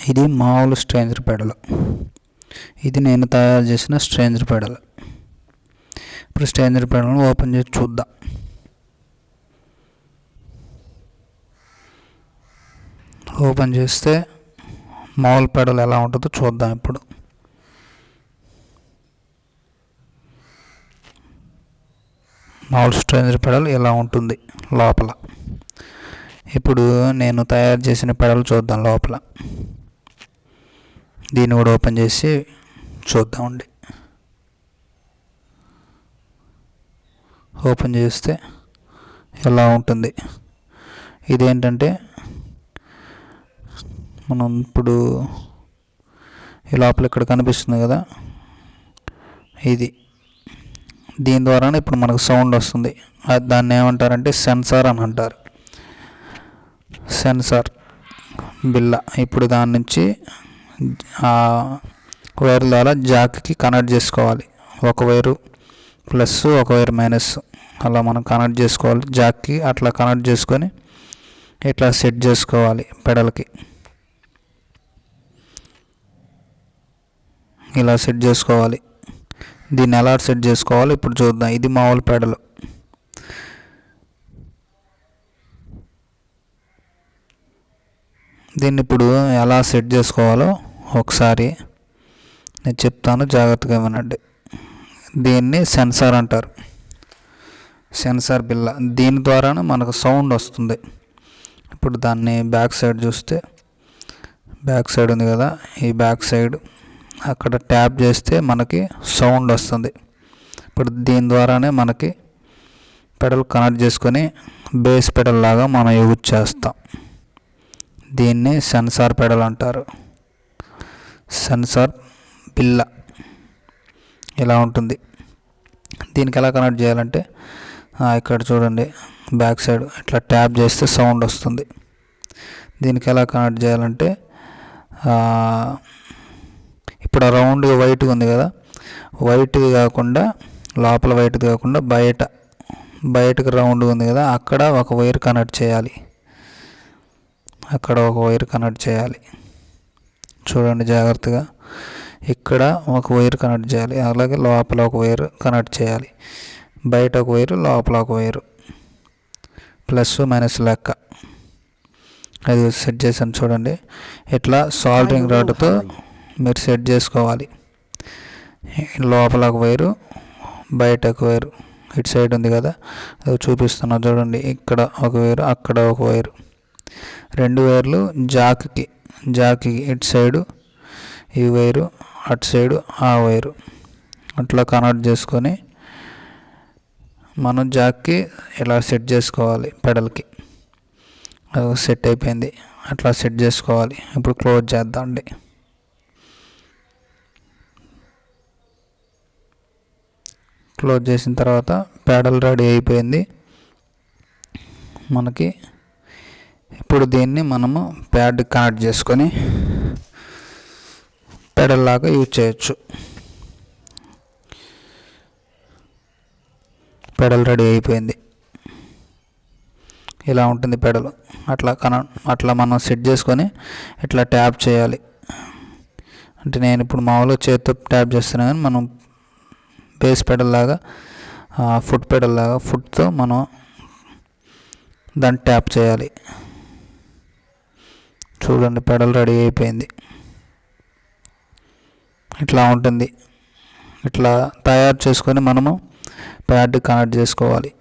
ఇది మామూలు stranger pedal. ఇది నేను తయారు చేసిన స్ట్రేంజర్ పెడల్. ఇప్పుడు స్ట్రేంజర్ పెడల్ని ఓపెన్ చేసి చూద్దాం. ఓపెన్ చేస్తే మామూలు పెడల్ ఎలా ఉంటుందో చూద్దాం. ఇప్పుడు మామూలు స్ట్రేంజర్ పెడల్ ఎలా ఉంటుంది లోపల. ఇప్పుడు నేను తయారు చేసిన పెడల్ చూద్దాం లోపల. దీన్ని కూడా ఓపెన్ చేసి చూద్దామండి. ఓపెన్ చేస్తే ఎలా ఉంటుంది. ఇదేంటంటే మనం ఇప్పుడు ఈ లోపల ఇక్కడ కనిపిస్తుంది కదా, ఇది దీని ద్వారానే ఇప్పుడు మనకు సౌండ్ వస్తుంది. దాన్ని ఏమంటారంటే సెన్సార్ అని అంటారు. సెన్సార్ బిల్ల. ఇప్పుడు దాని నుంచి వైర్ ద్వారా జాక్కి కనెక్ట్ చేసుకోవాలి. ఒక వైరు ప్లస్, ఒక వైర్ మైనస్, అలా మనం కనెక్ట్ చేసుకోవాలి జాక్కి. అట్లా కనెక్ట్ చేసుకొని ఇట్లా సెట్ చేసుకోవాలి పెడల్కి. ఇలా సెట్ చేసుకోవాలి. దీన్ని ఎలా సెట్ చేసుకోవాలి ఇప్పుడు చూద్దాం. ఇది మామూలు పెడలు. దీన్ని ఇప్పుడు ఎలా సెట్ చేసుకోవాలో ఒకసారి నేను చెప్తాను, జాగ్రత్తగా వినండి. దీన్ని సెన్సార్ అంటారు. సెన్సార్ బిల్ల. దీని ద్వారానే మనకు సౌండ్ వస్తుంది. ఇప్పుడు దాన్ని బ్యాక్ సైడ్ చూస్తే, బ్యాక్ సైడ్ ఉంది కదా, ఈ బ్యాక్ సైడ్ అక్కడ ట్యాప్ చేస్తే మనకి సౌండ్ వస్తుంది. ఇప్పుడు దీని ద్వారానే మనకి పెడల్ కనెక్ట్ చేసుకొని బేస్ పెడల్ లాగా మనం యూజ్ చేస్తాం. దీన్ని సెన్సార్ పెడల్ అంటారు. సెన్సార్ బిల్ల ఇలా ఉంటుంది. దీనికి ఎలా కనెక్ట్ చేయాలంటే ఇక్కడ చూడండి, బ్యాక్ సైడ్ ఇట్లా ట్యాప్ చేస్తే సౌండ్ వస్తుంది. దీనికి ఎలా కనెక్ట్ చేయాలంటే ఇప్పుడు ఆ రౌండ్ వైట్గా ఉంది కదా, వైట్ది కాకుండా లోపల వైట్ది కాకుండా బయటకు రౌండ్ ఉంది కదా, అక్కడ ఒక వైర్ కనెక్ట్ చేయాలి. అక్కడ ఒక వైర్ కనెక్ట్ చేయాలి. చూడండి జాగ్రత్తగా. ఇక్కడ ఒక వైర్ కనెక్ట్ చేయాలి. అలాగే లోపల ఒక వైర్ కనెక్ట్ చేయాలి. బయట ఒక వైరు, లోపల ఒక వైరు, ప్లస్ మైనస్ లెక్క. అది సెట్ చేశాను చూడండి. ఇట్లా సాల్డరింగ్ రాడ్తో మీరు సెట్ చేసుకోవాలి. లోపల ఒక వైరు, బయట ఒక వైరు. ఇటు సైడ్ ఉంది కదా, అది చూపిస్తున్నా చూడండి. ఇక్కడ ఒక వైరు, అక్కడ ఒక వైరు. 2 వైర్లు జాక్కి ఇటు సైడు ఈ వైరు, అటు సైడు ఆ వైరు. అట్లా కనెక్ట్ చేసుకొని మనం జాక్కి ఇలా సెట్ చేసుకోవాలి పెడల్కి. సెట్ అయిపోయింది. అట్లా సెట్ చేసుకోవాలి. ఇప్పుడు క్లోజ్ చేద్దామండి. క్లోజ్ చేసిన తర్వాత పెడల్ రెడీ అయిపోయింది మనకి. ఇప్పుడు దీన్ని మనము ప్యాడ్ కనెక్ట్ చేసుకొని పెడల్ లాగా యూజ్ చేయొచ్చు. పెడల్ రెడీ అయిపోయింది. ఇలా ఉంటుంది పెడల్. అట్లా మనం సెట్ చేసుకొని ఇట్లా ట్యాప్ చేయాలి. అంటే నేను ఇప్పుడు మామూలుగా చేతితో ట్యాప్ చేస్తున్నాను, కానీ మనం బేస్ పెడల్ లాగా, ఫుట్ పెడల్ లాగా ఫుట్తో మనం దాన్ని ట్యాప్ చేయాలి. చూడండి పెడల్ రెడీ అయిపోయింది. ఇట్లా ఉంటుంది. ఇట్లా తయారు చేసుకొని మనము ప్యాడ్ కనెక్ట్ చేసుకోవాలి.